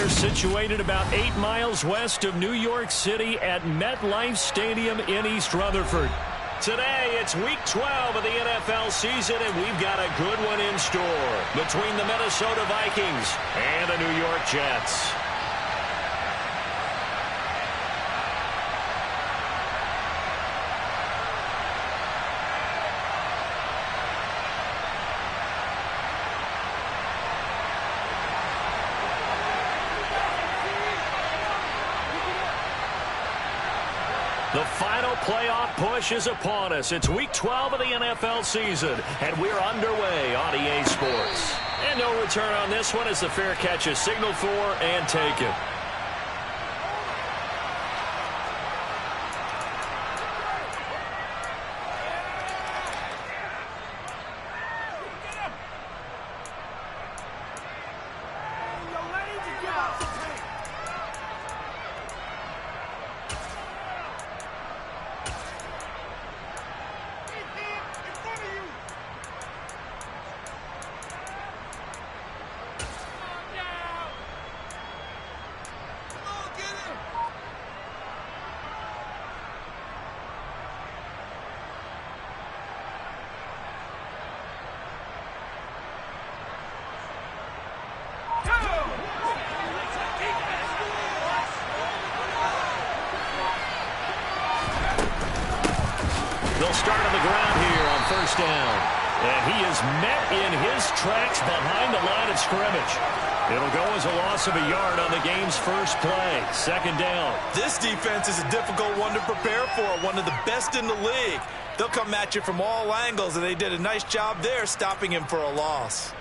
We're situated about 8 miles west of New York City at MetLife Stadium in East Rutherford. Today, it's Week 12 of the NFL season, and we've got a good one in store between the Minnesota Vikings and the New York Jets. The final playoff push is upon us. It's Week 12 of the NFL season, and we're underway on EA Sports. And no return on this one as the fair catch is signaled for and taken. They'll start on the ground here on first down. And he is met in his tracks behind the line of scrimmage. It'll go as a loss of a yard on the game's first play. Second down. This defense is a difficult one to prepare for, one of the best in the league. They'll come at you from all angles, and they did a nice job there stopping him for a loss.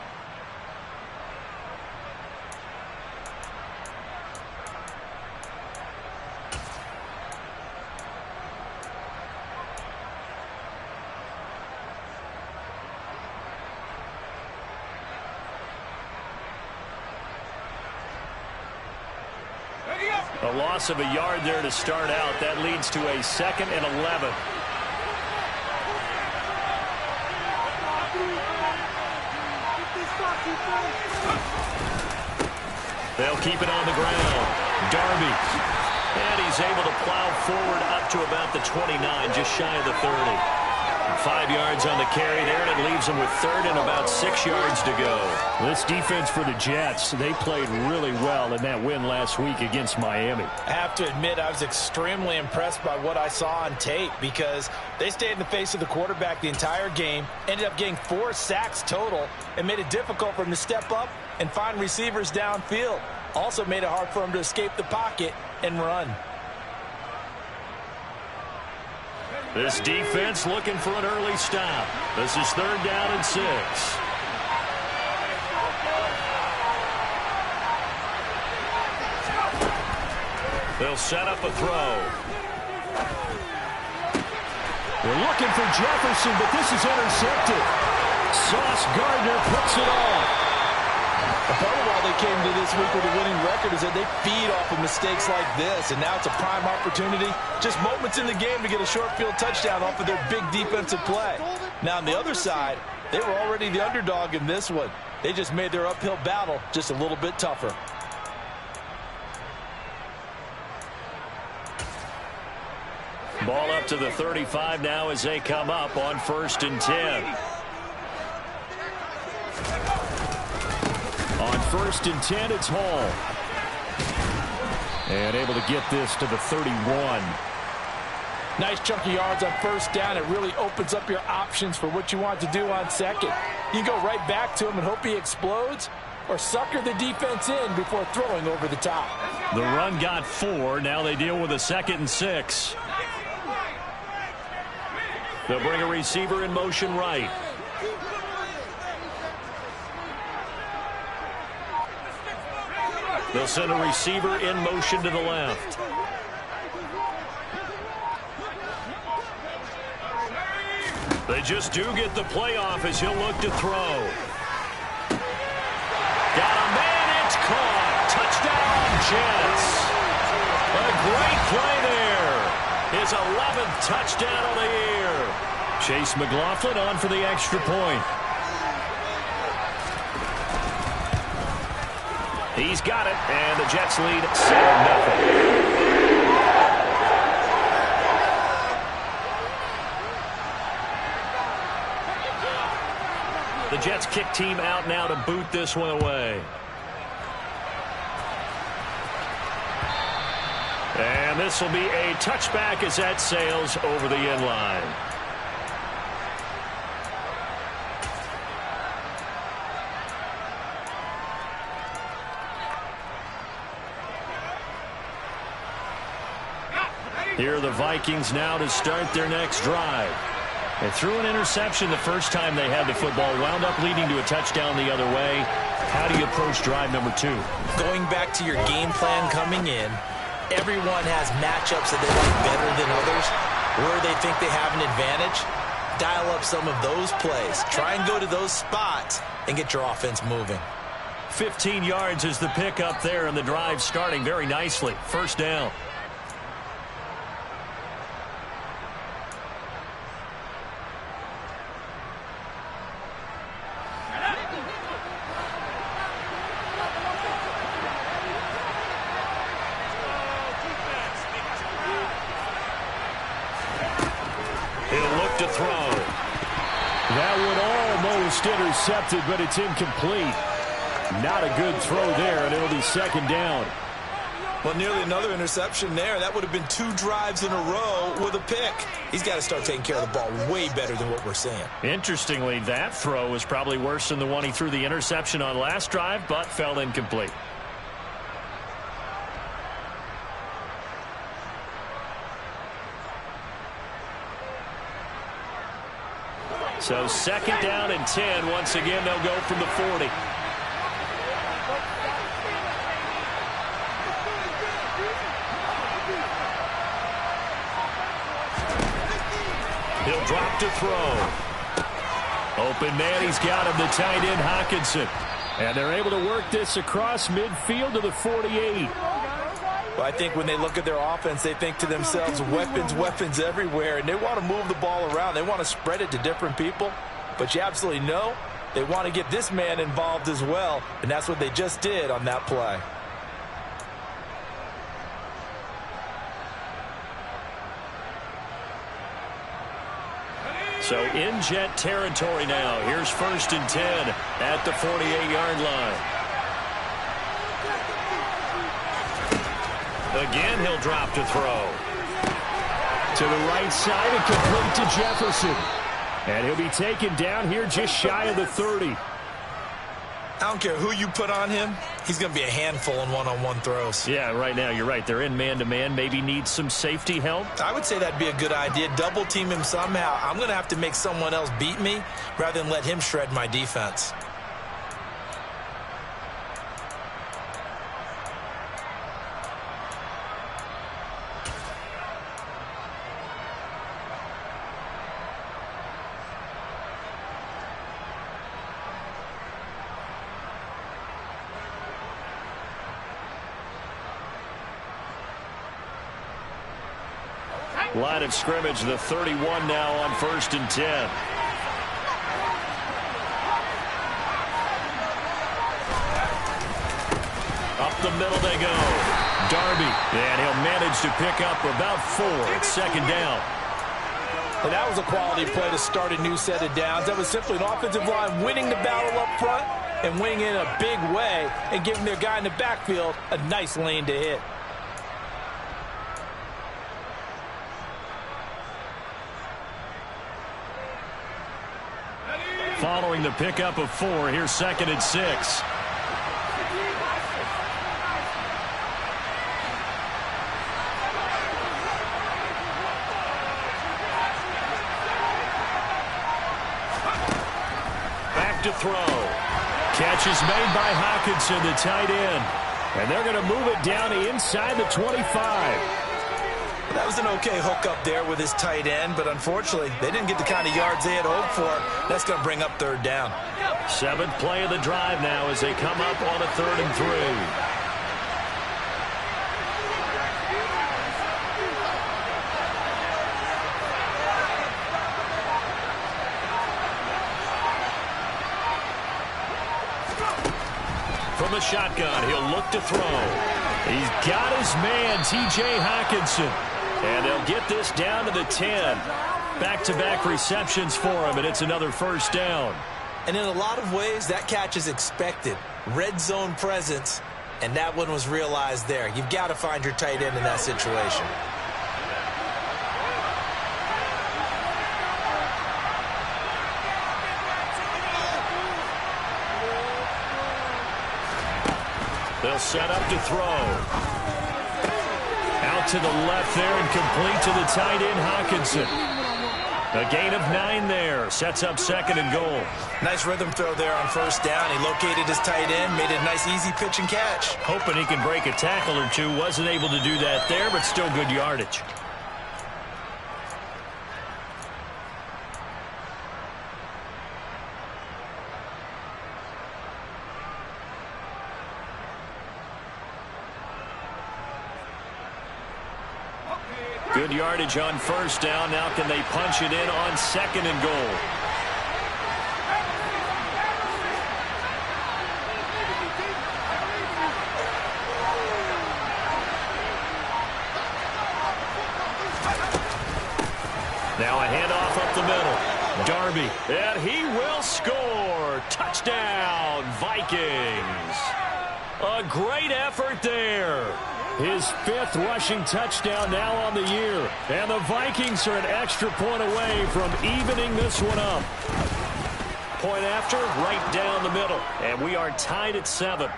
A loss of a yard there to start out. That leads to a 2nd and 11. They'll keep it on the ground. Darby. And he's able to plow forward up to about the 29, just shy of the 30. 5 yards on the carry there, and it leaves them with 3rd and about 6 yards to go. This defense for the Jets, they played really well in that win last week against Miami. I have to admit, I was extremely impressed by what I saw on tape because they stayed in the face of the quarterback the entire game, ended up getting 4 sacks total, and made it difficult for him to step up and find receivers downfield. Also made it hard for him to escape the pocket and run. This defense looking for an early stop. This is 3rd down and 6. They'll set up a throw. They're looking for Jefferson, but this is intercepted. Sauce Gardner puts it off. A part of why they came to this week with a winning record is that they feed off of mistakes like this, and now it's a prime opportunity, just moments in the game to get a short field touchdown off of their big defensive play. Now on the other side, they were already the underdog in this one. They just made their uphill battle just a little bit tougher. Ball up to the 35 now as they come up on 1st and 10. On 1st and 10, it's Hall. And able to get this to the 31. Nice chunky yards on first down. It really opens up your options for what you want to do on second. You can go right back to him and hope he explodes, or sucker the defense in before throwing over the top. The run got 4. Now they deal with a 2nd and 6. They'll bring a receiver in motion right. They'll send a receiver in motion to the left. They just do get the play off as he'll look to throw. Got a man, it's caught. Touchdown, Jets. A great play there. His 11th touchdown of the year. Chase McLaughlin on for the extra point. He's got it, and the Jets lead 7-0. The Jets kick team out now to boot this one away. And this will be a touchback as that sails over the end line. Here are the Vikings now to start their next drive. They threw an interception the first time they had the football, wound up leading to a touchdown the other way. How do you approach drive number 2? Going back to your game plan coming in, everyone has matchups that they like better than others. Where they think they have an advantage, dial up some of those plays. Try and go to those spots and get your offense moving. 15 yards is the pickup there, and the drive starting very nicely. First down. To throw. That one almost intercepted, but it's incomplete. Not a good throw there, and it'll be second down. Well, nearly another interception there. That would have been 2 drives in a row with a pick. He's got to start taking care of the ball way better than what we're seeing. Interestingly, that throw was probably worse than the one he threw the interception on last drive, but fell incomplete. So second down and 10. Once again, they'll go from the 40. He'll drop to throw. Open man, he's got him, the tight end Hockenson. And they're able to work this across midfield to the 48. Well, I think when they look at their offense, they think to themselves, weapons, weapons everywhere, and they want to move the ball around. They want to spread it to different people, but you absolutely know they want to get this man involved as well, and that's what they just did on that play. So in Jet territory now. Here's first and 10 at the 48-yard line. Again, he'll drop to throw. To the right side and complete to Jefferson. And he'll be taken down here just shy of the 30. I don't care who you put on him. He's going to be a handful in one-on-one throws. Yeah, right now, you're right. They're in man-to-man. Maybe needs some safety help. I would say that'd be a good idea. Double team him somehow. I'm going to have to make someone else beat me rather than let him shred my defense. Line of scrimmage, the 31 now on first and 10. Up the middle they go. Darby, and he'll manage to pick up about 4. It's second down. And that was a quality play to start a new set of downs. That was simply an offensive line winning the battle up front and winning in a big way and giving their guy in the backfield a nice lane to hit. Following the pickup of 4, here's second and 6. Back to throw. Catch is made by Hockenson, the tight end. And they're going to move it down inside the 25. That was an okay hook up there with his tight end, but unfortunately, they didn't get the kind of yards they had hoped for. That's going to bring up third down. 7th play of the drive now as they come up on a 3rd and 3. From the shotgun. He'll look to throw. He's got his man, T.J. Hockenson. And they'll get this down to the 10. Back-to-back receptions for him, and it's another first down. And in a lot of ways, that catch is expected. Red zone presence, and that one was realized there. You've got to find your tight end in that situation. They'll set up to throw. Out to the left there and complete to the tight end, Hockenson. A gain of 9 there. Sets up second and goal. Nice rhythm throw there on first down. He located his tight end, made it a nice easy pitch and catch. Hoping he can break a tackle or two. Wasn't able to do that there, but still good yardage. Good yardage on first down. Now can they punch it in on second and goal? Now a handoff up the middle. Darby, and he will score. Touchdown, Vikings. A great effort there. His 5th rushing touchdown now on the year. And the Vikings are an extra point away from evening this one up. Point after, right down the middle. And we are tied at 7.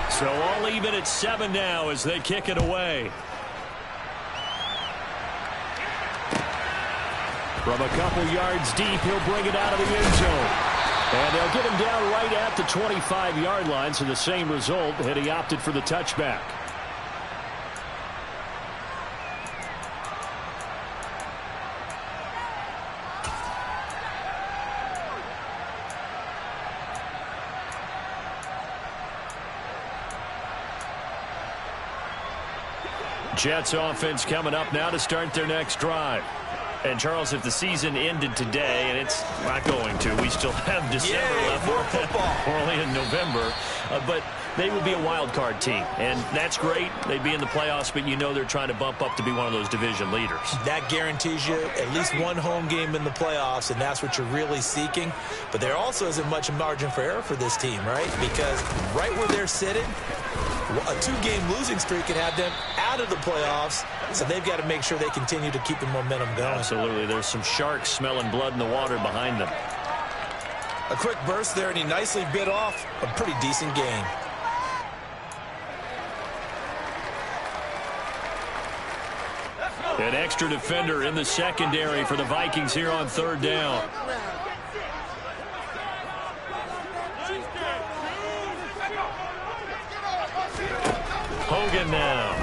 So all even at 7 now as they kick it away. From a couple yards deep, he'll bring it out of the end zone. And they'll get him down right at the 25-yard line, so the same result had he opted for the touchback. Jets offense coming up now to start their next drive. And, Charles, if the season ended today, and it's not going to, we still have December left. More football. We're only in November. But they would be a wild card team. And that's great. They'd be in the playoffs, but you know they're trying to bump up to be one of those division leaders. That guarantees you at least one home game in the playoffs, and that's what you're really seeking. But there also isn't much margin for error for this team, right? Because right where they're sitting, a 2-game losing streak can have them out of the playoffs, so they've got to make sure they continue to keep the momentum going. Absolutely. There's some sharks smelling blood in the water behind them. A quick burst there, and he nicely bit off a pretty decent gain. An extra defender in the secondary for the Vikings here on 3rd down. Hogan now.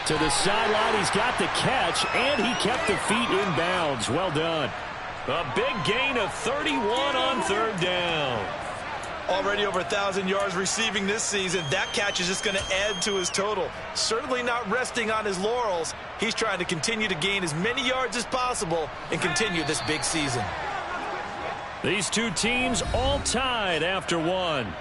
To the sideline, he's got the catch, and he kept the feet in bounds. Well done. A big gain of 31 on 3rd down. Already over 1,000 yards receiving this season. That catch is just going to add to his total. Certainly not resting on his laurels. He's trying to continue to gain as many yards as possible and continue this big season. These two teams all tied after 1.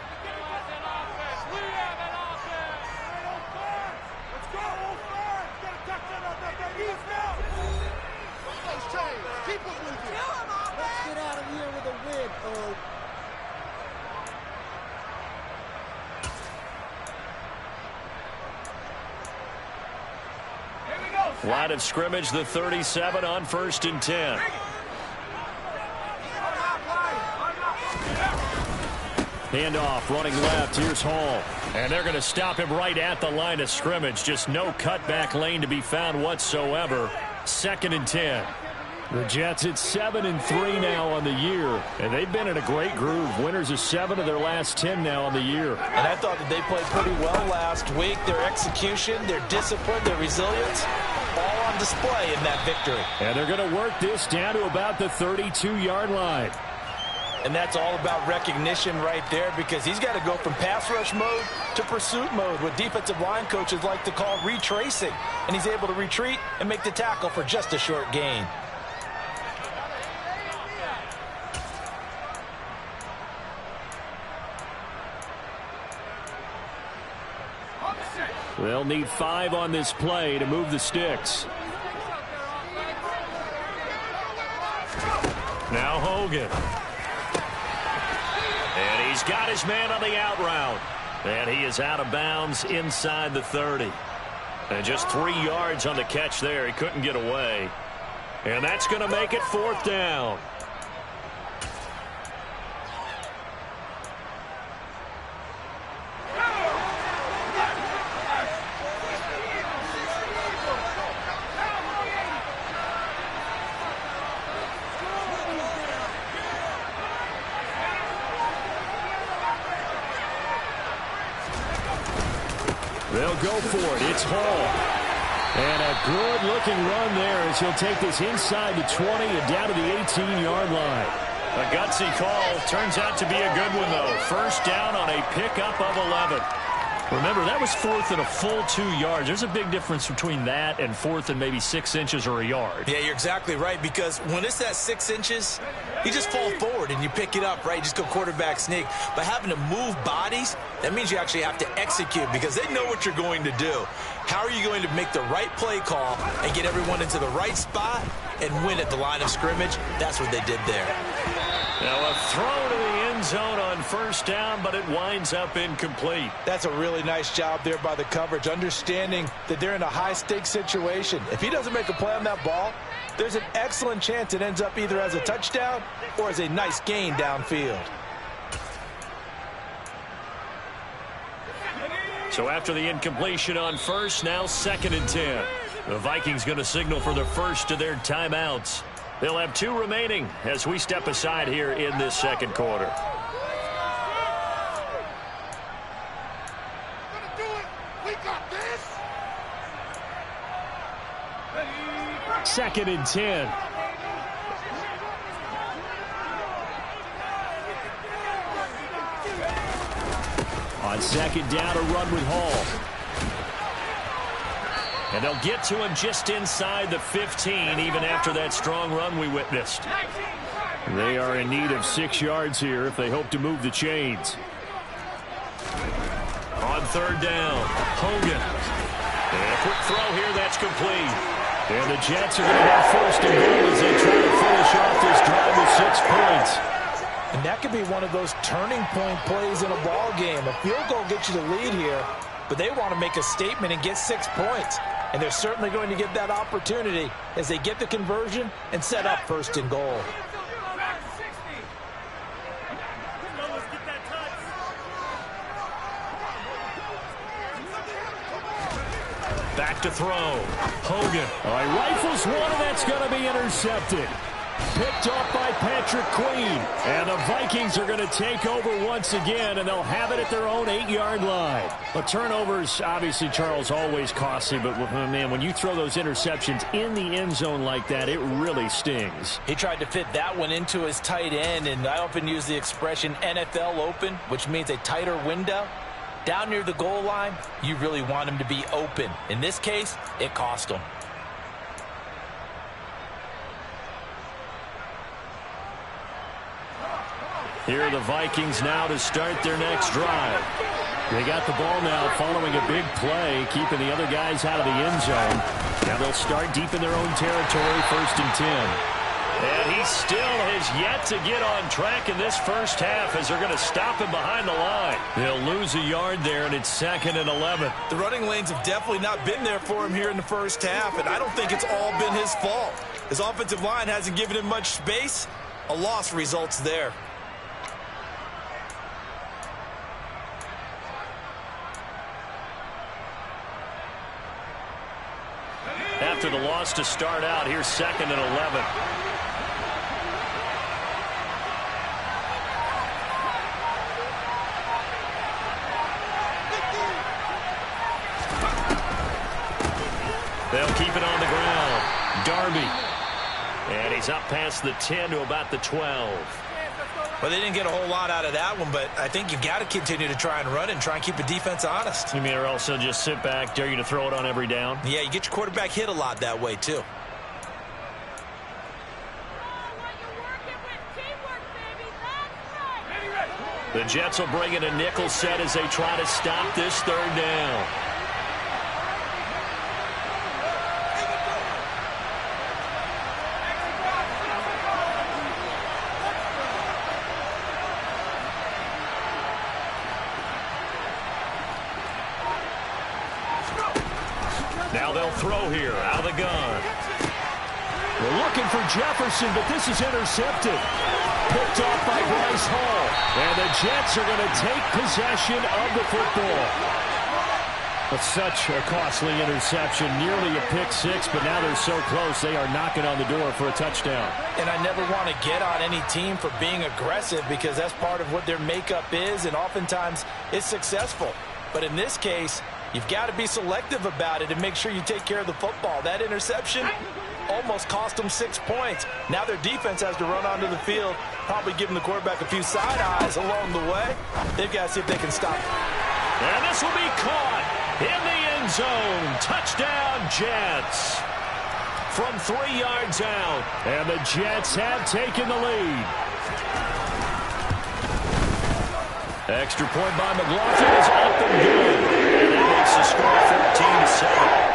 Line of scrimmage, the 37 on 1st and 10. Handoff, running left. Here's Hall. And they're going to stop him right at the line of scrimmage. Just no cutback lane to be found whatsoever. 2nd and 10. The Jets at 7-3 now on the year. And they've been in a great groove. Winners of 7 of their last 10 now on the year. And I thought that they played pretty well last week. Their execution, their discipline, their resilience, all on display in that victory. And they're going to work this down to about the 32-yard line. And that's all about recognition right there, because he's got to go from pass rush mode to pursuit mode, what defensive line coaches like to call retracing. And he's able to retreat and make the tackle for just a short gain. They'll need 5 on this play to move the sticks. Now Hogan. And he's got his man on the out route. And he is out of bounds inside the 30. And just 3 yards on the catch there. He couldn't get away. And that's going to make it 4th down. They'll go for it. It's Hall. And a good-looking run there as he'll take this inside the 20 and down to the 18-yard line. A gutsy call. Turns out to be a good one, though. First down on a pickup of 11. Remember, that was 4th and a full 2 yards. There's a big difference between that and 4th and maybe 6 inches or a yard. Yeah, you're exactly right, because when it's at 6 inches, you just fall forward and you pick it up, right? You just go quarterback sneak. But having to move bodies, that means you actually have to execute, because they know what you're going to do. How are you going to make the right play call and get everyone into the right spot and win at the line of scrimmage? That's what they did there. Now a throw to the end zone on first down, but it winds up incomplete. That's a really nice job there by the coverage, understanding that they're in a high-stakes situation. If he doesn't make a play on that ball, there's an excellent chance it ends up either as a touchdown or as a nice gain downfield. So after the incompletion on first, now 2nd and 10. The Vikings going to signal for the first of their timeouts. They'll have 2 remaining as we step aside here in this second quarter. Second and 10. On second down, a run with Hall. And they'll get to him just inside the 15, even after that strong run we witnessed. They are in need of 6 yards here if they hope to move the chains. On 3rd down, Hogan. And a quick throw here, that's complete. And the Jets are going to have 1st and goal as they try to finish off this drive with 6 points. And that could be one of those turning point plays in a ball game. A field goal gets you the lead here, but they want to make a statement and get 6 points. And they're certainly going to get that opportunity as they get the conversion and set up 1st and goal. Back to throw. Hogan. All right, rifles one, and that's going to be intercepted. Picked off by Patrick Queen. And the Vikings are going to take over once again, and they'll have it at their own 8-yard line. But turnovers, obviously, Charles, always costly. But, man, when you throw those interceptions in the end zone like that, it really stings. He tried to fit that one into his tight end, and I often use the expression NFL open, which means a tighter window. Down near the goal line, you really want him to be open. In this case, it cost him. Here are the Vikings now to start their next drive. They got the ball now following a big play, keeping the other guys out of the end zone. Now they'll start deep in their own territory, 1st and 10. And he still has yet to get on track in this first half as they're going to stop him behind the line. They'll lose a yard there, and it's 2nd and 11. The running lanes have definitely not been there for him here in the first half, and I don't think it's all been his fault. His offensive line hasn't given him much space. A loss results there. After the loss to start out, here's 2nd and 11. They'll keep it on the ground. Darby. And he's up past the 10 to about the 12. Well, they didn't get a whole lot out of that one, but I think you've got to continue to try and run it and try and keep the defense honest. You mean or also just sit back, dare you to throw it on every down? Yeah, you get your quarterback hit a lot that way, too. The Jets will bring in a nickel set as they try to stop this third down. Now they'll throw here out of the gun. They're looking for Jefferson, but this is intercepted. Picked off by Bryce Hall. And the Jets are going to take possession of the football. But such a costly interception, nearly a pick six, but now they're so close they are knocking on the door for a touchdown. And I never want to get on any team for being aggressive because that's part of what their makeup is, and oftentimes it's successful. But in this case, you've got to be selective about it and make sure you take care of the football. That interception almost cost them 6 points. Now their defense has to run onto the field, probably giving the quarterback a few side eyes along the way. They've got to see if they can stop it. And this will be caught in the end zone. Touchdown, Jets. From 3 yards out. And the Jets have taken the lead. Extra point by McLaughlin is up and good. And that makes the score 14-7.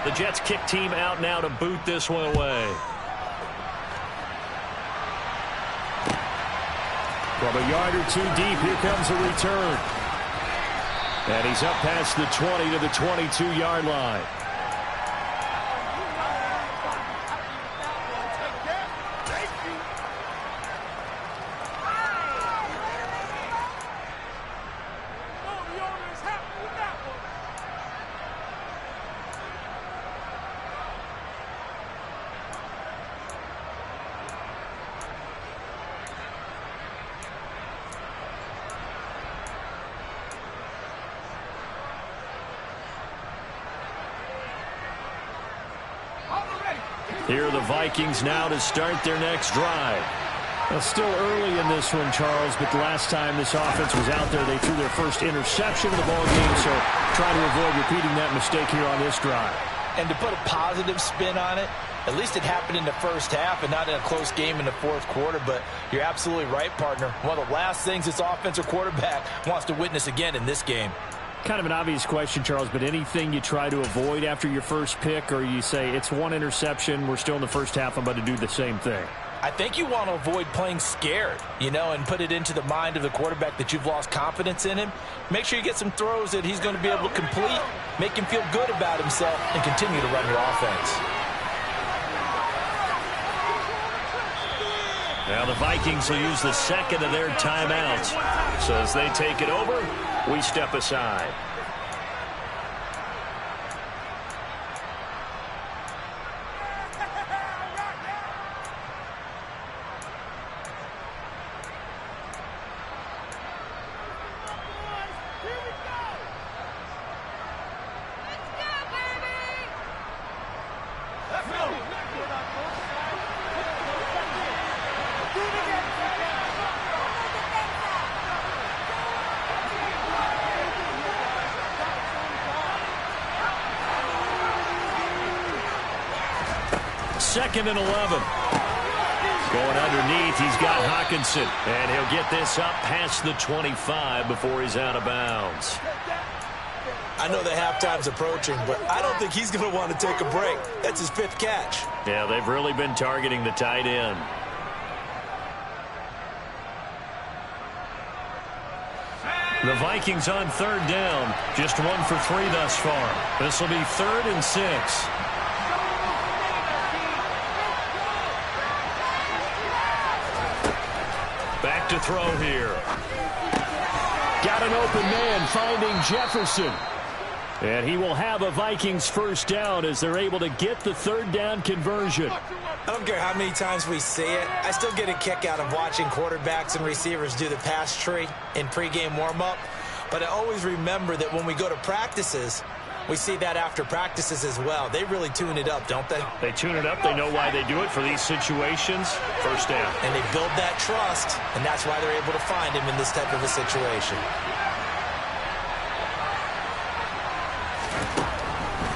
The Jets kick team out now to boot this one away. From a yard or two deep, here comes a return. And he's up past the 20 to the 22-yard line. Here are the Vikings now to start their next drive. Well, still early in this one, Charles, but the last time this offense was out there, they threw their first interception of the ball game, so try to avoid repeating that mistake here on this drive. And to put a positive spin on it, at least it happened in the first half and not in a close game in the fourth quarter, but you're absolutely right, partner. One of the last things this offensive quarterback wants to witness again in this game. Kind of an obvious question, Charles, but anything you try to avoid after your first pick, or you say it's one interception, we're still in the first half, I'm about to do the same thing? I think you want to avoid playing scared, and put it into the mind of the quarterback that you've lost confidence in him. Make sure you get some throws that he's going to be able to complete, make him feel good about himself, and continue to run your offense. Now the Vikings will use the second of their timeouts. So as they take it over, we step aside. Second and 11. Going underneath, he's got Hockenson. And he'll get this up past the 25 before he's out of bounds. I know the halftime's approaching, but I don't think he's going to want to take a break. That's his 5th catch. Yeah, they've really been targeting the tight end. The Vikings on third down. Just 1 for 3 thus far. This will be 3rd and 6. Back to throw here. Got an open man finding Jefferson. And he will have a Vikings first down as they're able to get the third down conversion. I don't care how many times we see it. I still get a kick out of watching quarterbacks and receivers do the pass tree in pregame warm-up. But I always remember that when we go to practices, we see that after practices as well. They really tune it up, don't they? They tune it up. They know why they do it for these situations. First down. And they build that trust, and that's why they're able to find him in this type of a situation.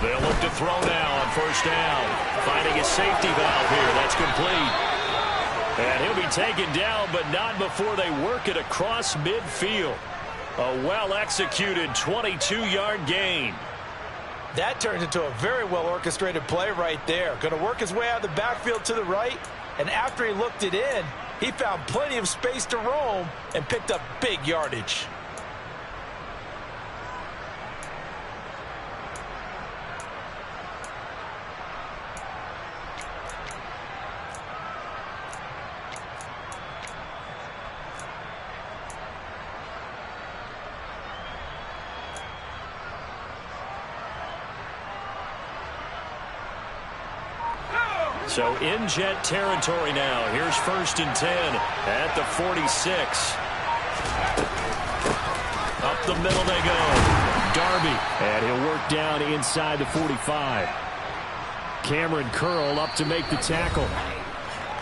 They'll look to throw now on first down. Finding a safety valve here. That's complete. And he'll be taken down, but not before they work it across midfield. A well-executed 22-yard gain. That turns into a very well-orchestrated play right there. Going to work his way out of the backfield to the right, and after he looked it in, he found plenty of space to roam and picked up big yardage. So in Jet territory now. Here's 1st and 10 at the 46. Up the middle they go. Darby. And he'll work down inside the 45. Cameron Curl up to make the tackle.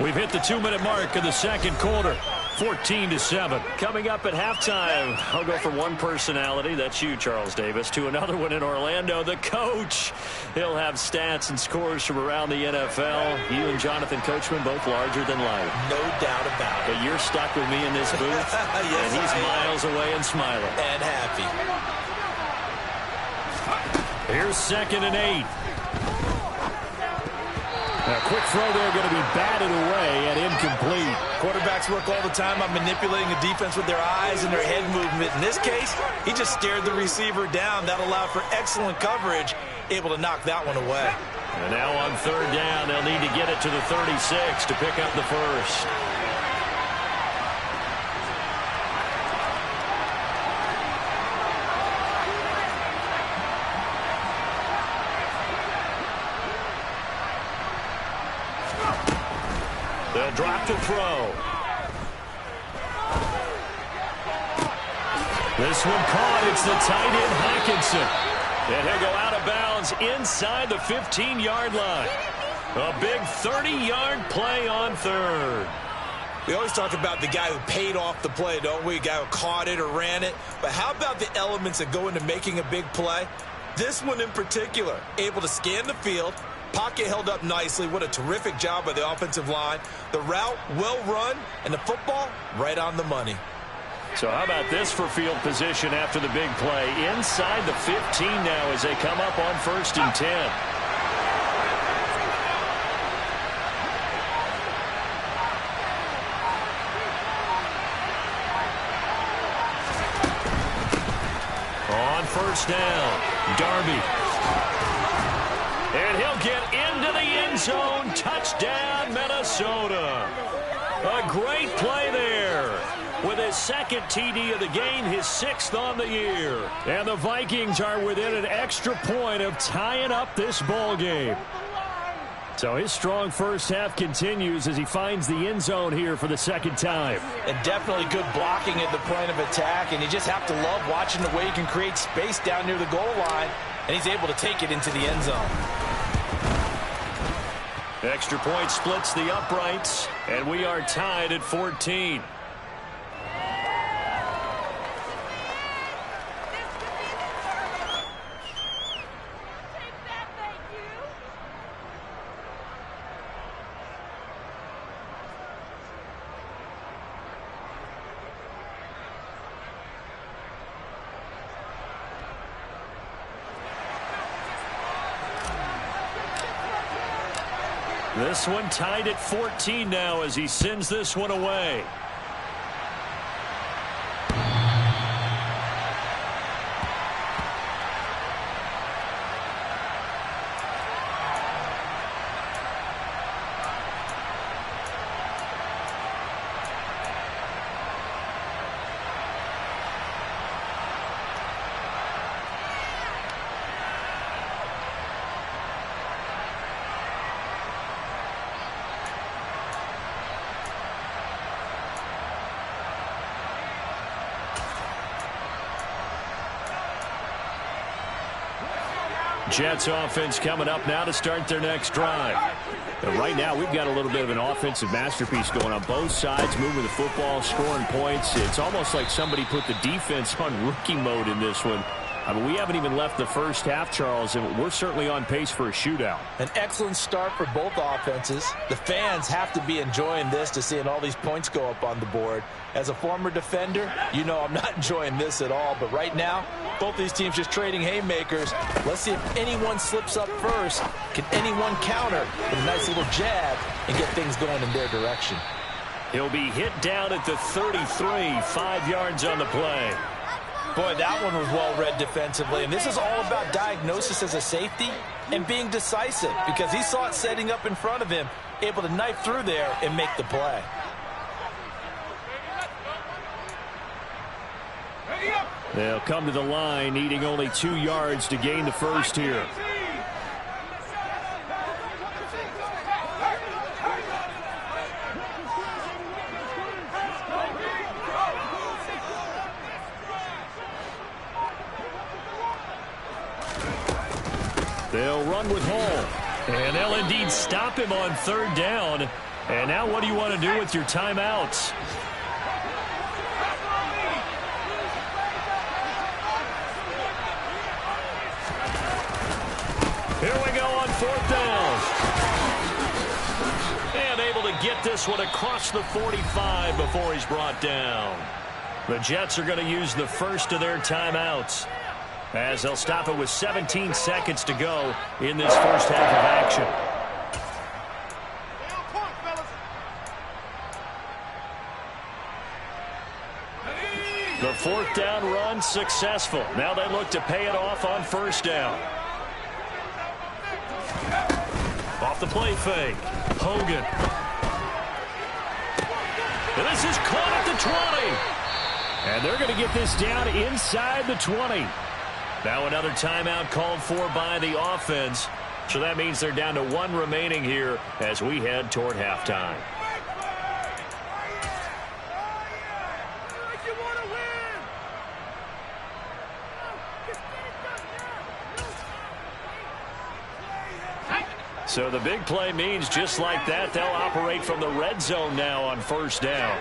We've hit the 2-minute mark of the second quarter. 14-7. Coming up at halftime, I'll go from one personality, that's you, Charles Davis, to another one in Orlando, the coach. He'll have stats and scores from around the NFL. You and Jonathan Coachman both larger than life. No doubt about it. But you're stuck with me in this booth, yes, and he's miles away and smiling. And happy. Here's 2nd and 8. A quick throw there going to be batted away and incomplete. Quarterbacks work all the time on manipulating a defense with their eyes and their head movement. In this case, he just stared the receiver down. That allowed for excellent coverage, able to knock that one away. And now on 3rd down, they'll need to get it to the 36 to pick up the first. They'll drop to throw. This one caught. It's the tight end, Hawkinson. And he'll go out of bounds inside the 15-yard line. A big 30-yard play on 3rd. We always talk about the guy who paid off the play, don't we? A guy who caught it or ran it. But how about the elements that go into making a big play? This one in particular, able to scan the field. Pocket held up nicely. What a terrific job by the offensive line. The route well run, and the football right on the money. So how about this for field position after the big play? Inside the 15 now as they come up on 1st and 10. On 1st down, Darby. And he'll get into the end zone. Touchdown, Minnesota. A great play there. With his 2nd TD of the game, his 6th on the year. And the Vikings are within an extra point of tying up this ball game. So his strong first half continues as he finds the end zone here for the 2nd time. And definitely good blocking at the point of attack. And you just have to love watching the way he can create space down near the goal line. And he's able to take it into the end zone. Extra point splits the uprights, and we are tied at 14. This one tied at 14 now as he sends this one away. Jets offense coming up now to start their next drive. And right now, we've got a little bit of an offensive masterpiece going on both sides, moving the football, scoring points. It's almost like somebody put the defense on rookie mode in this one. I mean, we haven't even left the first half, Charles, and we're certainly on pace for a shootout. An excellent start for both offenses. The fans have to be enjoying this to seeing all these points go up on the board. As a former defender, you know I'm not enjoying this at all. But right now, both these teams just trading haymakers. Let's see if anyone slips up first. Can anyone counter with a nice little jab and get things going in their direction? He'll be hit down at the 33, 5 yards on the play. Boy, that one was well read defensively, and this is all about diagnosis as a safety and being decisive because he saw it setting up in front of him, able to knife through there and make the play. They'll come to the line, needing only 2 yards to gain the first here. They'll run with Hall. And they'll indeed stop him on third down. And now what do you want to do with your timeouts? Here we go on fourth down. And able to get this one across the 45 before he's brought down. The Jets are going to use the first of their timeouts, as they'll stop it with 17 seconds to go in this first half of action. The fourth down run successful. Now they look to pay it off on first down. Off the play fake. Hogan. And this is caught at the 20. And they're going to get this down inside the 20. Now another timeout called for by the offense. So that means they're down to 1 remaining here as we head toward halftime. So the big play means just like that, they'll operate from the red zone now on first down.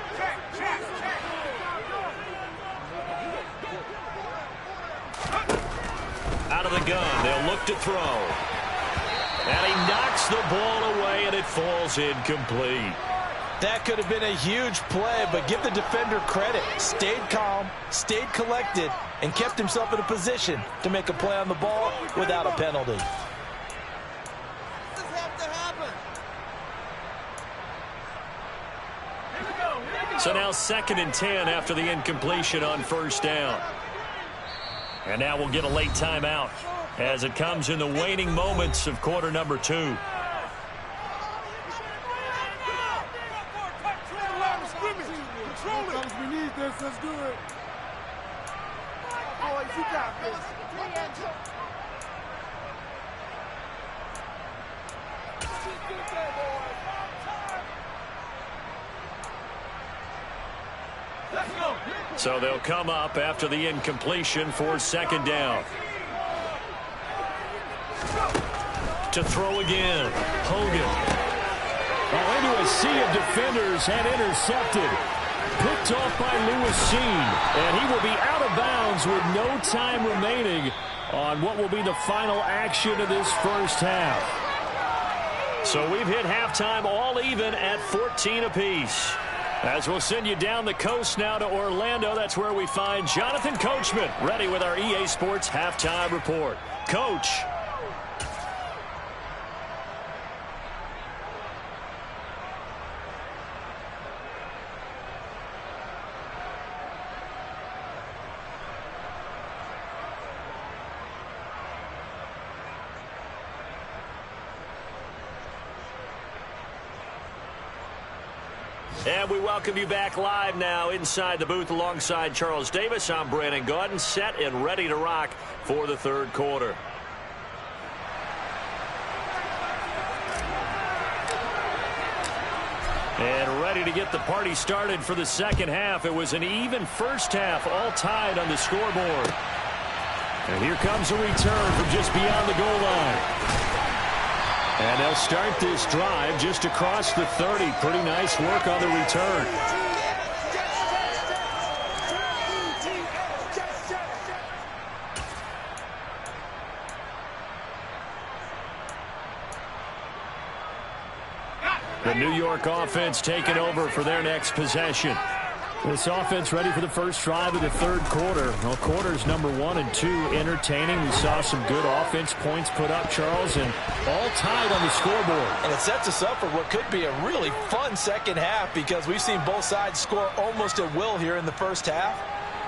Out of the gun, they'll look to throw. And he knocks the ball away, and it falls incomplete. That could have been a huge play, but give the defender credit. Stayed calm, stayed collected, and kept himself in a position to make a play on the ball without a penalty. So now 2nd and 10 after the incompletion on first down. And now we'll get a late timeout as it comes in the waning moments of quarter number 2. We need this. Let's do it. Boys, you got this. So they'll come up after the incompletion for 2nd down. To throw again. Hogan. Oh, into a sea of defenders and intercepted. Picked off by Lewis Sheen. And he will be out of bounds with no time remaining on what will be the final action of this first half. So we've hit halftime all even at 14 apiece. As we'll send you down the coast now to Orlando, that's where we find Jonathan Coachman ready with our EA Sports Halftime Report. Coach. And we welcome you back live now inside the booth alongside Charles Davis. I'm Brandon Gaudin, set and ready to rock for the third quarter. And ready to get the party started for the second half. It was an even first half, all tied on the scoreboard. And here comes a return from just beyond the goal line. And they'll start this drive just across the 30. Pretty nice work on the return. The New York offense taking over for their next possession. This offense ready for the first drive of the third quarter. Well, quarters number 1 and 2 entertaining. We saw some good offense points put up, Charles, and all tied on the scoreboard. And it sets us up for what could be a really fun second half because we've seen both sides score almost at will here in the first half.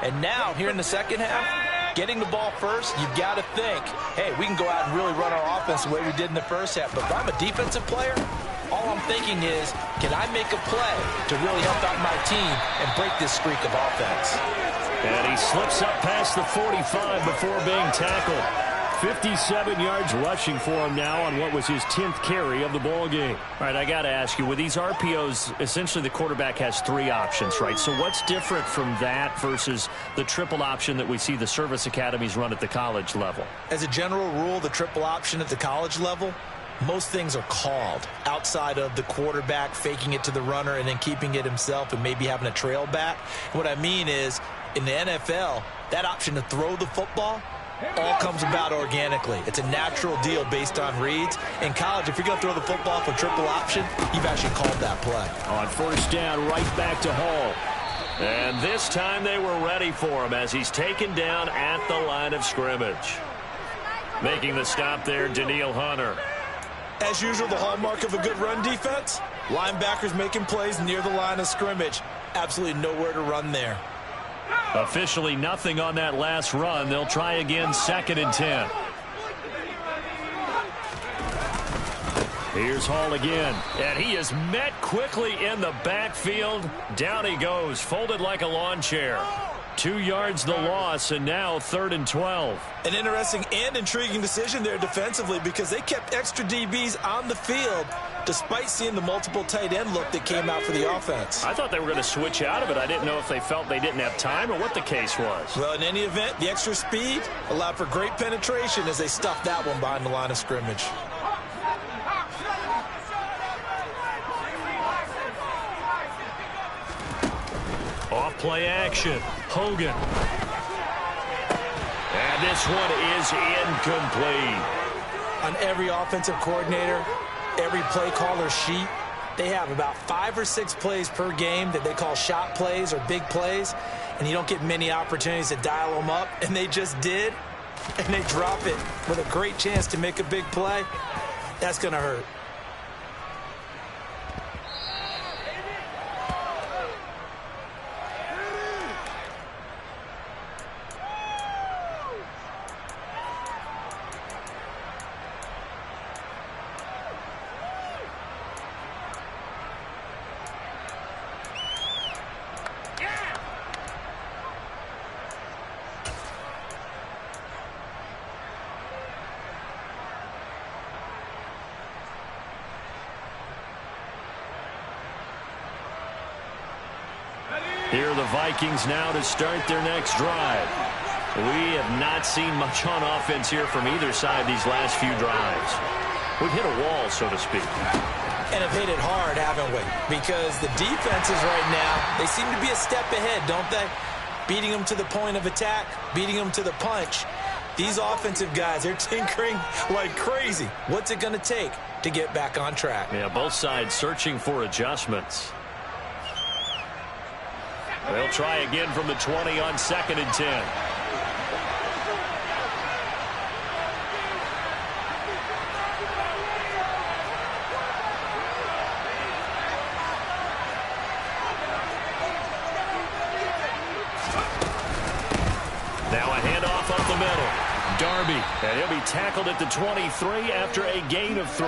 And now, here in the second half, getting the ball first, you've got to think, hey, we can go out and really run our offense the way we did in the first half. But if I'm a defensive player, all I'm thinking is, can I make a play to really help out my team and break this streak of offense? And he slips up past the 45 before being tackled. 57 yards rushing for him now on what was his 10th carry of the ball game. All right, I got to ask you, with these RPOs, essentially the quarterback has 3 options, right? So what's different from that versus the triple option that we see the service academies run at the college level? As a general rule, the triple option at the college level, most things are called outside of the quarterback faking it to the runner and then keeping it himself and maybe having a trail back. What I mean is, in the NFL, that option to throw the football all comes about organically. It's a natural deal based on reads. In college, if you're going to throw the football for triple option, you've actually called that play. On first down, right back to Hall. And this time they were ready for him as he's taken down at the line of scrimmage. Making the stop there, Daniil Hunter. As usual, the hallmark of a good run defense, linebackers making plays near the line of scrimmage. Absolutely nowhere to run there. Officially nothing on that last run. They'll try again, 2nd and 10. Here's Hall again, and he is met quickly in the backfield. Down he goes, folded like a lawn chair. 2 yards the loss, and now 3rd and 12. An interesting and intriguing decision there defensively because they kept extra DBs on the field despite seeing the multiple tight end look that came out for the offense. I thought they were going to switch out of it. I didn't know if they felt they didn't have time or what the case was. Well, in any event, the extra speed allowed for great penetration as they stuffed that one behind the line of scrimmage. Off play action. Hogan. And this one is incomplete. On every offensive coordinator, every play caller sheet, they have about 5 or 6 plays per game that they call shot plays or big plays, and you don't get many opportunities to dial them up, and they just did, and they drop it with a great chance to make a big play. That's going to hurt. Here are the Vikings now to start their next drive. We have not seen much on offense here from either side these last few drives. We've hit a wall, so to speak. And have hit it hard, haven't we? Because the defenses right now, they seem to be a step ahead, don't they? Beating them to the point of attack, beating them to the punch. These offensive guys, they're tinkering like crazy. What's it going to take to get back on track? Yeah, both sides searching for adjustments. They'll try again from the 20 on 2nd and 10. Now a handoff up the middle. Darby, and he'll be tackled at the 23 after a gain of 3.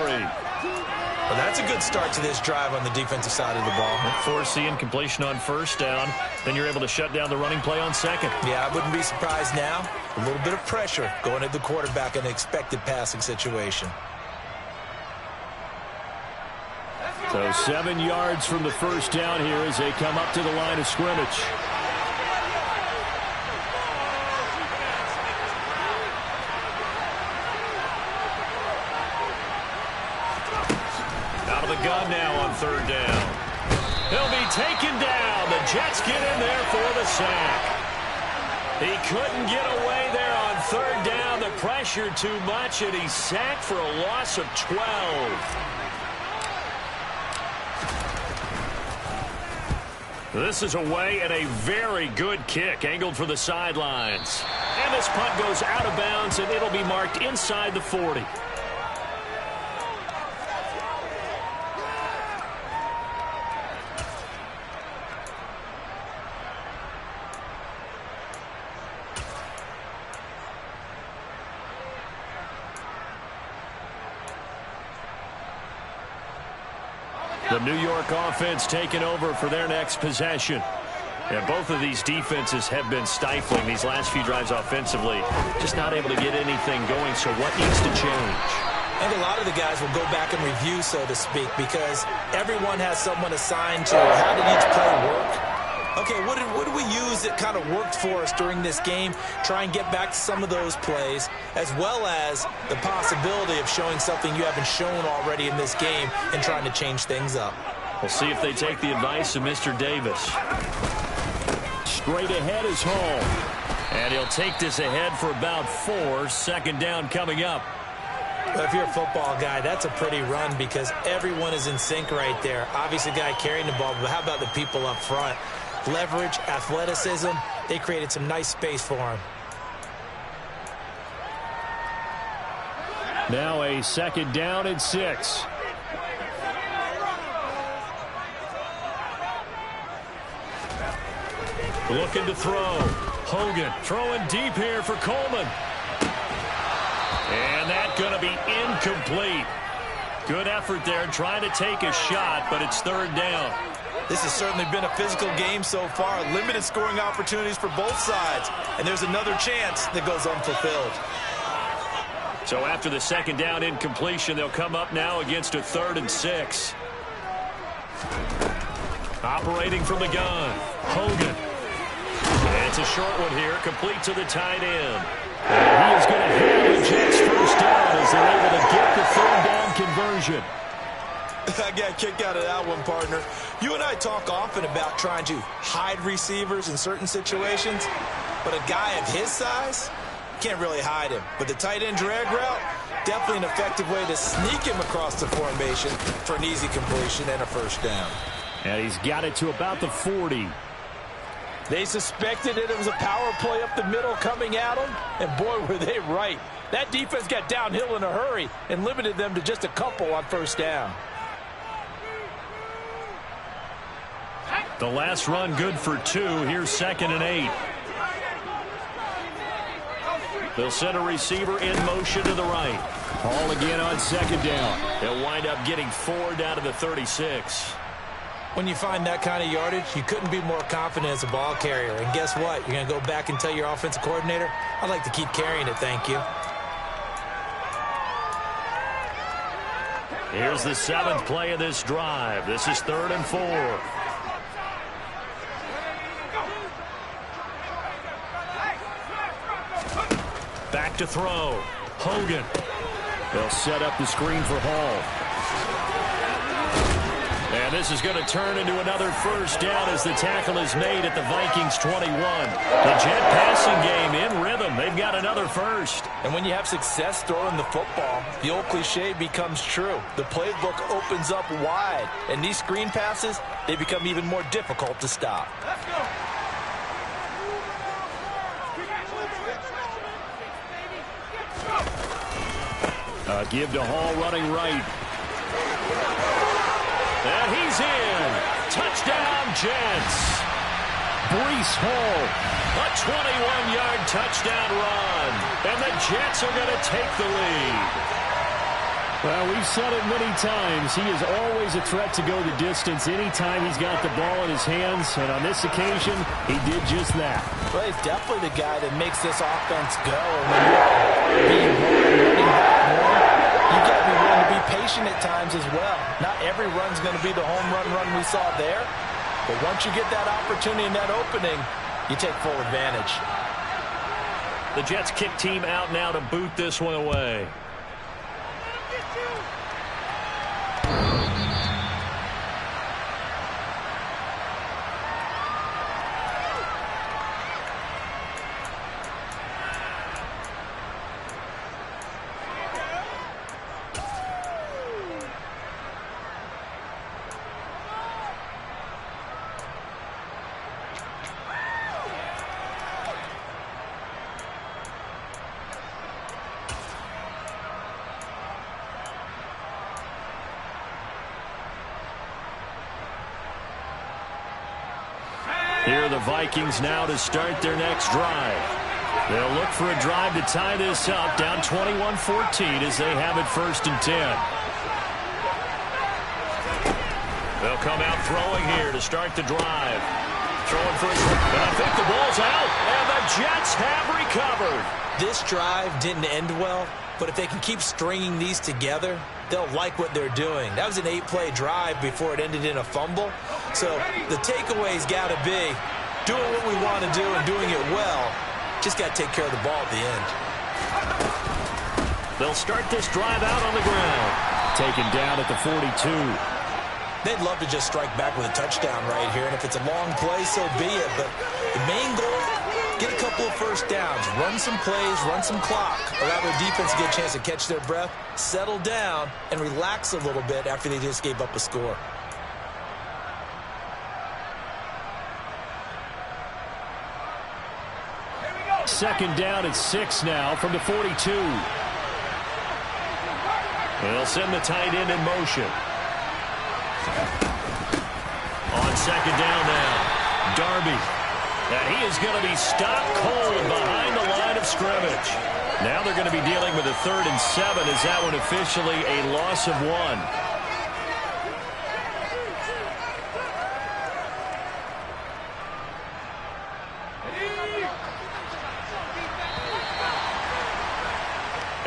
Well, that's a good start to this drive on the defensive side of the ball. Force the incompletion on first down. Then you're able to shut down the running play on 2nd. Yeah, I wouldn't be surprised now. A little bit of pressure going at the quarterback in an expected passing situation. So 7 yards from the first down here as they come up to the line of scrimmage. third down. He'll be taken down. The Jets get in there for the sack. He couldn't get away there on third down. The pressure too much, and he's sacked for a loss of 12. This is away and a very good kick angled for the sidelines. And this punt goes out of bounds, and it'll be marked inside the 40. The New York offense taking over for their next possession. And both of these defenses have been stifling these last few drives offensively. Just not able to get anything going, so what needs to change? And a lot of the guys will go back and review, so to speak, because everyone has someone assigned to how did each play work. Okay, what did we use that kind of worked for us during this game? Try and get back to some of those plays, as well as the possibility of showing something you haven't shown already in this game and trying to change things up. We'll see if they take the advice of Mr. Davis. Straight ahead is home. And he'll take this ahead for about 4. Second down coming up. Well, if you're a football guy, that's a pretty run because everyone is in sync right there. Obviously, the guy carrying the ball, but how about the people up front? Leverage, athleticism, they created some nice space for him. Now a second down and 6. Looking to throw. Hogan throwing deep here for Coleman. And that's going to be incomplete. Good effort there trying to take a shot, but it's third down. This has certainly been a physical game so far. Limited scoring opportunities for both sides. And there's another chance that goes unfulfilled. So after the second down incompletion, they'll come up now against a 3rd and 6. Operating from the gun. Hogan. And it's a short one here, complete to the tight end. And he is going to have the Jets first down as they're able to get the third down conversion. I got a kick out of that one, partner. You and I talk often about trying to hide receivers in certain situations, but a guy of his size, can't really hide him. But the tight end drag route, definitely an effective way to sneak him across the formation for an easy completion and a first down. And he's got it to about the 40. They suspected it was a power play up the middle coming at them, and boy, were they right. That defense got downhill in a hurry and limited them to just a couple on first down. The last run good for 2. Here's 2nd and 8. They'll send a receiver in motion to the right. Hall again on second down. They'll wind up getting 4 down to the 36. When you find that kind of yardage, you couldn't be more confident as a ball carrier. And guess what? You're going to go back and tell your offensive coordinator, I'd like to keep carrying it, thank you. Here's the 7th play of this drive. This is 3rd and 4. Back to throw. Hogan. They'll set up the screen for Hall. And this is going to turn into another first down as the tackle is made at the Vikings 21. The Jet passing game in rhythm. They've got another first. And when you have success throwing the football, the old cliche becomes true. The playbook opens up wide. And these screen passes, they become even more difficult to stop. Let's go. Give to Hall running right. And he's in. Touchdown, Jets. Breece Hall. A 21-yard touchdown run. And the Jets are going to take the lead. Well, we've said it many times. He is always a threat to go the distance anytime he's got the ball in his hands. And on this occasion, he did just that. Well, he's definitely the guy that makes this offense go. And when you're being running back more, you got to be willing to be patient at times as well. Not every run's going to be the home run we saw there. But once you get that opportunity and that opening, you take full advantage. The Jets kick team out now to boot this one the Vikings now to start their next drive. They'll look for a drive to tie this up, down 21-14 as they have it 1st and 10. They'll come out throwing here to start the drive. Throwing for his, and I think the ball's out, and the Jets have recovered. This drive didn't end well, but if they can keep stringing these together, they'll like what they're doing. That was an 8-play drive before it ended in a fumble. So the takeaway's got to be doing what we want to do and doing it well. Just got to take care of the ball at the end. They'll start this drive out on the ground. Taken down at the 42. They'd love to just strike back with a touchdown right here, and if it's a long play, so be it. But the main goal, get a couple of first downs, run some plays, run some clock, allow their defense to get a chance to catch their breath, settle down, and relax a little bit after they just gave up a score. Second down at 6 now from the 42. They'll send the tight end in motion. On second down now, Darby. And he is going to be stopped cold behind the line of scrimmage. Now they're going to be dealing with a 3rd and 7. Is that one officially a loss of 1?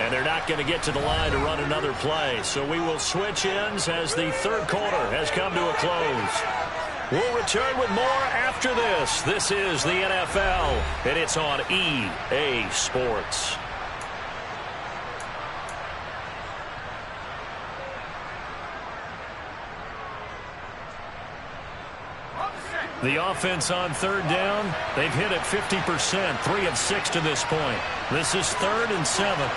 And they're not going to get to the line to run another play. So we will switch ends as the 3rd quarter has come to a close. We'll return with more after this. This is the NFL, and it's on EA Sports. The offense on 3rd down, they've hit it 50%, 3 of 6 to this point. This is 3rd and 7.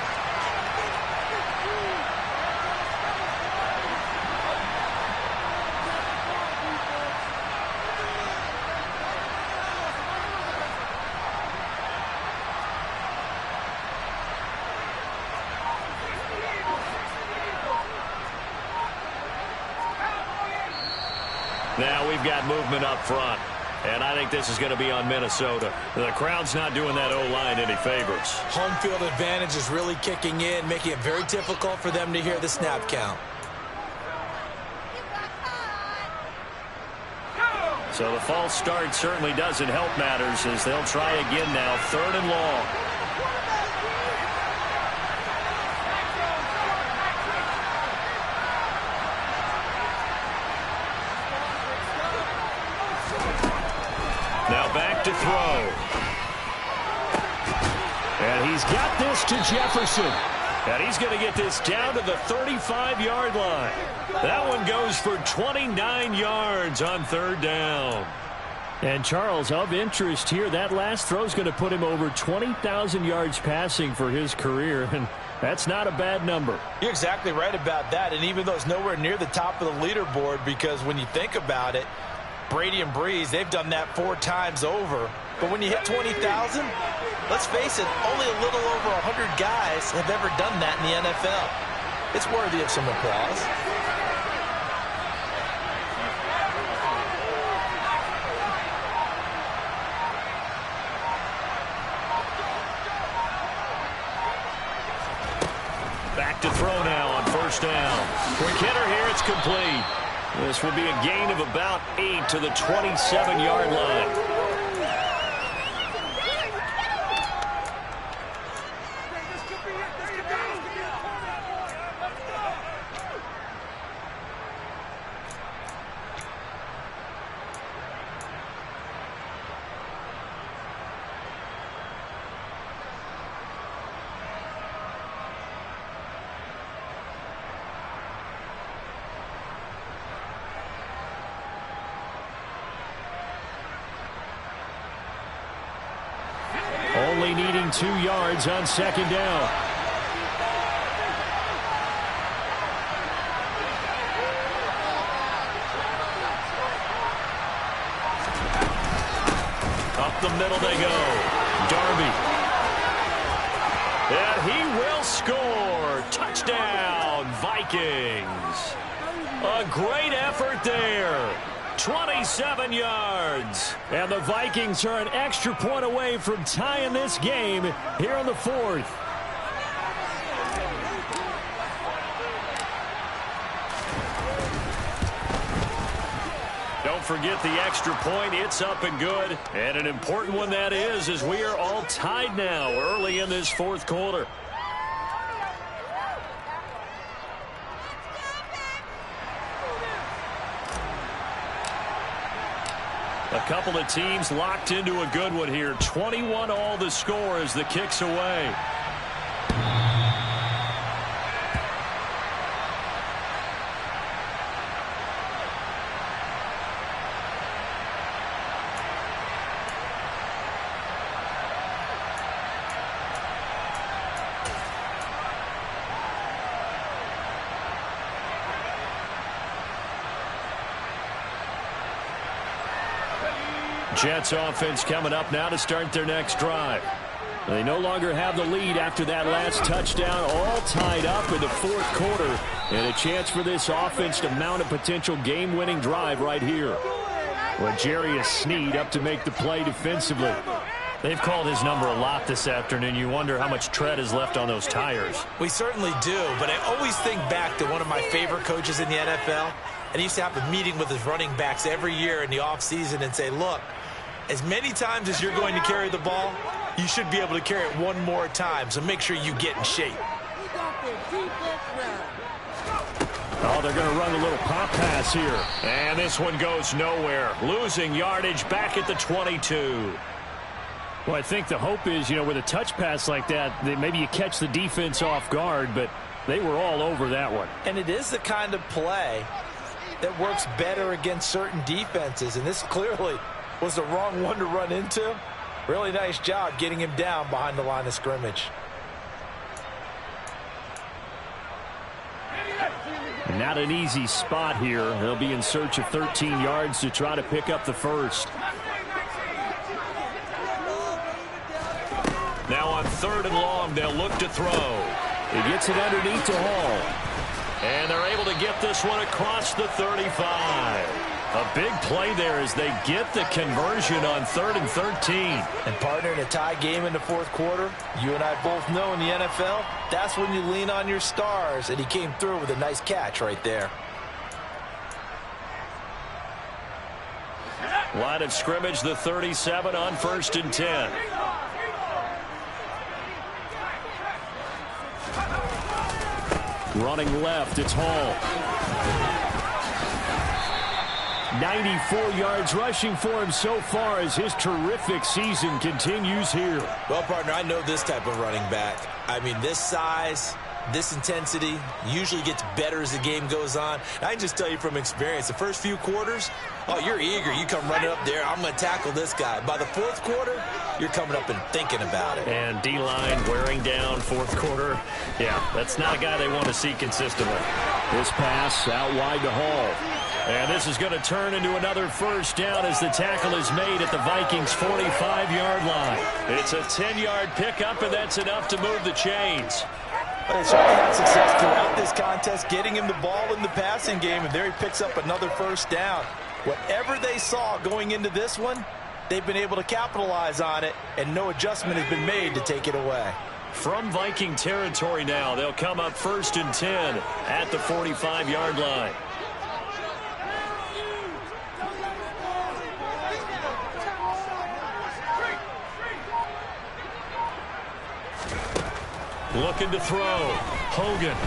Now we've got movement up front, and I think this is going to be on Minnesota. The crowd's not doing that O-line any favors. Home field advantage is really kicking in, making it very difficult for them to hear the snap count. So the false start certainly doesn't help matters as they'll try again now, 3rd and long. Now back to throw. And he's got this to Jefferson. And he's going to get this down to the 35-yard line. That one goes for 29 yards on 3rd down. And Charles, of interest here, that last throw is going to put him over 20,000 yards passing for his career, and that's not a bad number. You're exactly right about that, and even though it's nowhere near the top of the leaderboard, because when you think about it, Brady and Breeze, they've done that 4 times over. But when you hit 20,000, let's face it, only a little over 100 guys have ever done that in the NFL. It's worthy of some applause. Back to throw now on 1st down. Quick hitter here, it's complete. This will be a gain of about 8 to the 27-yard line. Only needing 2 yards on 2nd down. Up the middle they go. Darby. And he will score. Touchdown, Vikings. A great effort there. 27 yards. And the Vikings are an extra point away from tying this game here in the fourth. Don't forget the extra point. It's up and good. And an important one that is, as we are all tied now early in this fourth quarter. A couple of teams locked into a good one here. 21 all the score as the kick's away. Jets offense coming up now to start their next drive. They no longer have the lead after that last touchdown, all tied up in the fourth quarter, and a chance for this offense to mount a potential game-winning drive right here. Well, Jarius Sneed up to make the play defensively. They've called his number a lot this afternoon. You wonder how much tread is left on those tires. We certainly do, but I always think back to one of my favorite coaches in the NFL, and he used to have a meeting with his running backs every year in the offseason and say, look, as many times as you're going to carry the ball, you should be able to carry it one more time, so make sure you get in shape. Oh, they're going to run a little pop pass here. And this one goes nowhere. Losing yardage back at the 22. Well, I think the hope is, with a touch pass like that, maybe you catch the defense off guard, but they were all over that one. And it is the kind of play that works better against certain defenses, and this clearly was the wrong one to run into. Really nice job getting him down behind the line of scrimmage. Not an easy spot here. They'll be in search of 13 yards to try to pick up the first. Now on 3rd and long, they'll look to throw. He gets it underneath to Hall. And they're able to get this one across the 35. A big play there as they get the conversion on 3rd and 13. And partner, in a tie game in the fourth quarter, you and I both know in the NFL, that's when you lean on your stars, and he came through with a nice catch right there. Line of scrimmage, the 37 on 1st and 10. Running left, it's Hall. 94 yards rushing for him so far as his terrific season continues here. Well, partner, I know this type of running back. I mean, this size, this intensity usually gets better as the game goes on. I can just tell you from experience, the first few quarters, oh, you're eager. You come running up there, I'm going to tackle this guy. By the fourth quarter, you're coming up and thinking about it. And D-line wearing down fourth quarter. Yeah, that's not a guy they want to see consistently. This pass out wide to Hall. And this is going to turn into another first down as the tackle is made at the Vikings' 45-yard line. It's a 10-yard pickup, and that's enough to move the chains. But they certainly had success throughout this contest, getting him the ball in the passing game, and there he picks up another first down. Whatever they saw going into this one, they've been able to capitalize on it, and no adjustment has been made to take it away. From Viking territory now, they'll come up 1st and 10 at the 45-yard line. Looking to throw. Hogan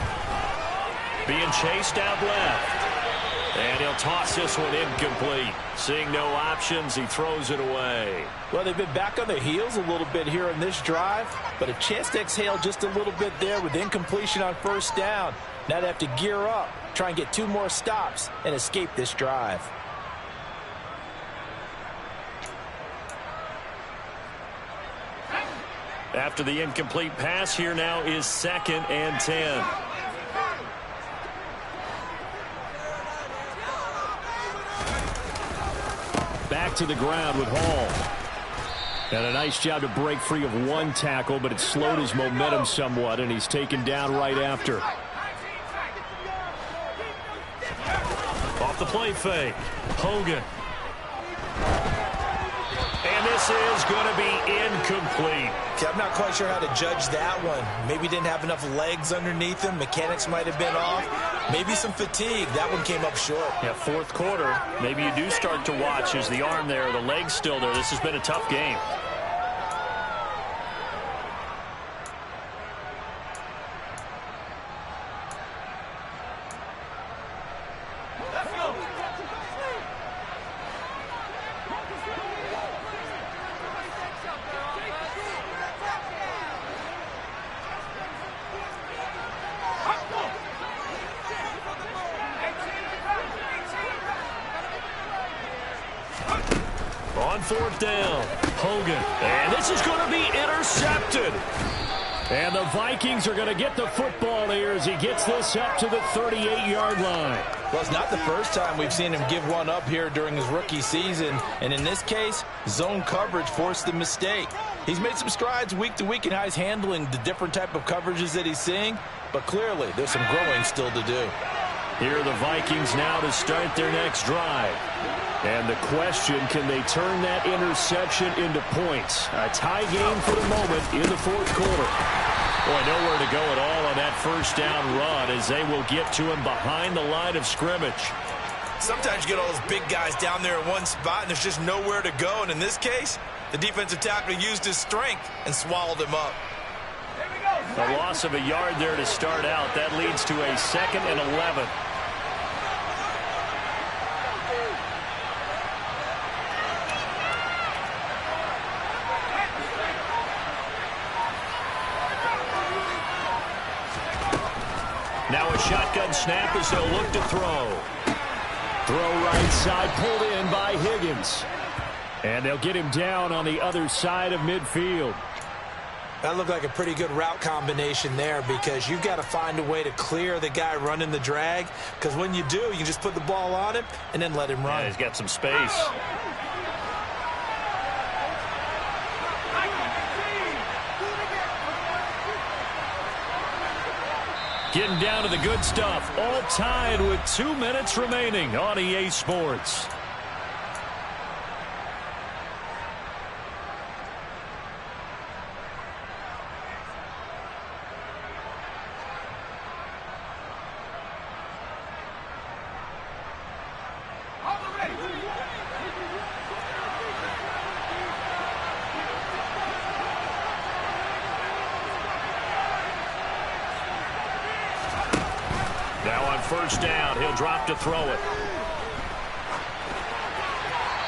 being chased out left. And he'll toss this one incomplete. Seeing no options, he throws it away. Well, they've been back on their heels a little bit here in this drive, but a chance to exhale just a little bit there with incompletion on first down. Now they have to gear up, try and get 2 more stops, and escape this drive. After the incomplete pass, here now is 2nd and 10. Back to the ground with Hall. And a nice job to break free of one tackle, but it slowed his momentum somewhat, and he's taken down right after. Off the play fake. Hogan. And this is going to be incomplete. Okay, I'm not quite sure how to judge that one. Maybe didn't have enough legs underneath him. Mechanics might have been off. Maybe some fatigue. That one came up short. Yeah, fourth quarter. Maybe you do start to watch. Is the arm there, the leg's still there? This has been a tough game. On fourth down, Hogan. And this is going to be intercepted. And the Vikings are going to get the football here as he gets this up to the 38-yard line. Well, it's not the first time we've seen him give one up here during his rookie season. And in this case, zone coverage forced the mistake. He's made some strides week to week in how he's handling the different type of coverages that he's seeing. But clearly, there's some growing still to do. Here are the Vikings now to start their next drive. And the question, can they turn that interception into points? A tie game for the moment in the fourth quarter. Boy, nowhere to go at all on that first down run as they will get to him behind the line of scrimmage. Sometimes you get all those big guys down there in one spot and there's just nowhere to go. And in this case, the defensive tackle used his strength and swallowed him up. A loss of a yard there to start out. That leads to a 2nd and 11. Now a shotgun snap as they'll look to throw. Throw right side, pulled in by Higgins. And they'll get him down on the other side of midfield. That looked like a pretty good route combination there because you've got to find a way to clear the guy running the drag, because when you do, you just put the ball on him and then let him run. Yeah, he's got some space. Getting down to the good stuff. All tied with 2 minutes remaining on EA Sports. Now on first down, he'll drop to throw it.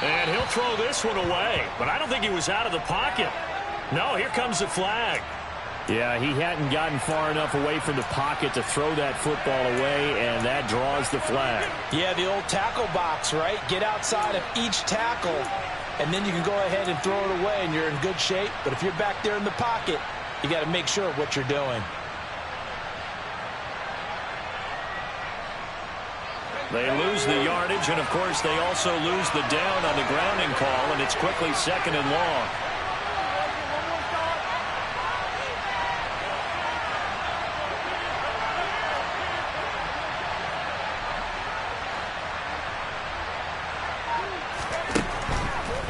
And he'll throw this one away. But I don't think he was out of the pocket. No, here comes the flag. Yeah, he hadn't gotten far enough away from the pocket to throw that football away, and that draws the flag. Yeah, the old tackle box, right? Get outside of each tackle, and then you can go ahead and throw it away, and you're in good shape. But if you're back there in the pocket, you got to make sure of what you're doing. They lose the yardage, and, of course, they also lose the down on the grounding call, and it's quickly 2nd and long.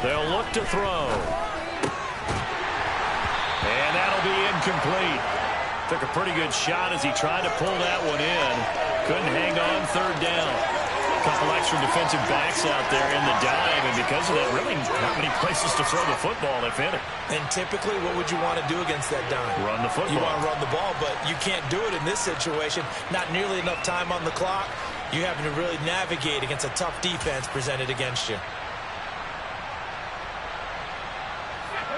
They'll look to throw. And that'll be incomplete. Took a pretty good shot as he tried to pull that one in. Couldn't hang on third down. A couple extra defensive backs out there in the dime, and because of that, really not many places to throw the football, if any. And typically, what would you want to do against that dime? Run the football. You want to run the ball, but you can't do it in this situation. Not nearly enough time on the clock. You having to really navigate against a tough defense presented against you.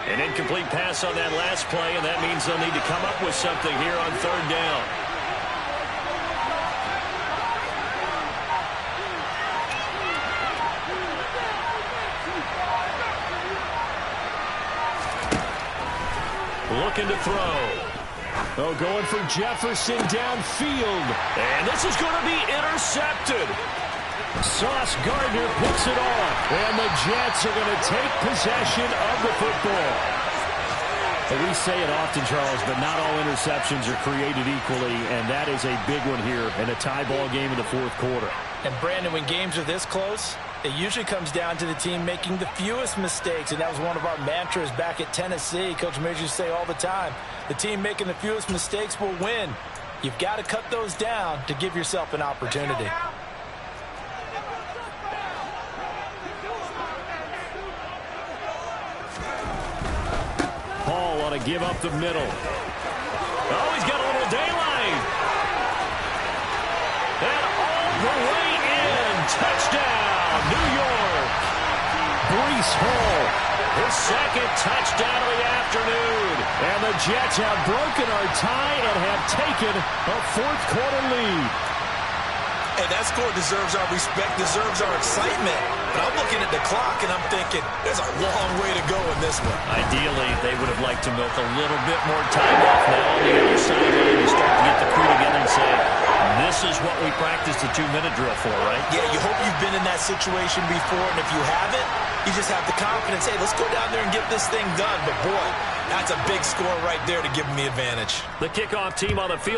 An incomplete pass on that last play, and that means they'll need to come up with something here on third down. Looking to throw. Oh, going for Jefferson downfield. And this is going to be intercepted. Sauce Gardner picks it off. And the Jets are going to take possession of the football. And we say it often, Charles, but not all interceptions are created equally, and that is a big one here in a tie ball game in the fourth quarter. And, Brandon, when games are this close, It usually comes down to the team making the fewest mistakes, and that was one of our mantras back at Tennessee. Coach Major used to say all the time, the team making the fewest mistakes will win. You've got to cut those down to give yourself an opportunity. Paul ought to give up the middle. Oh, he's got a little daylight. And all the way in. Touchdown, New York. Breece Hall. His second touchdown of the afternoon. And the Jets have broken our tie and have taken a fourth-quarter lead. Hey, that score deserves our respect, deserves our excitement. But I'm looking at the clock, and I'm thinking, there's a long way to go in this one. Ideally, they would have liked to milk a little bit more time off. Now on the other sideline, you start to get the crew together and say, this is what we practiced the 2-minute drill for, right? Yeah, you hope you've been in that situation before, and if you haven't, you just have the confidence, hey, let's go down there and get this thing done. But, boy, that's a big score right there to give them the advantage. The kickoff team on the field.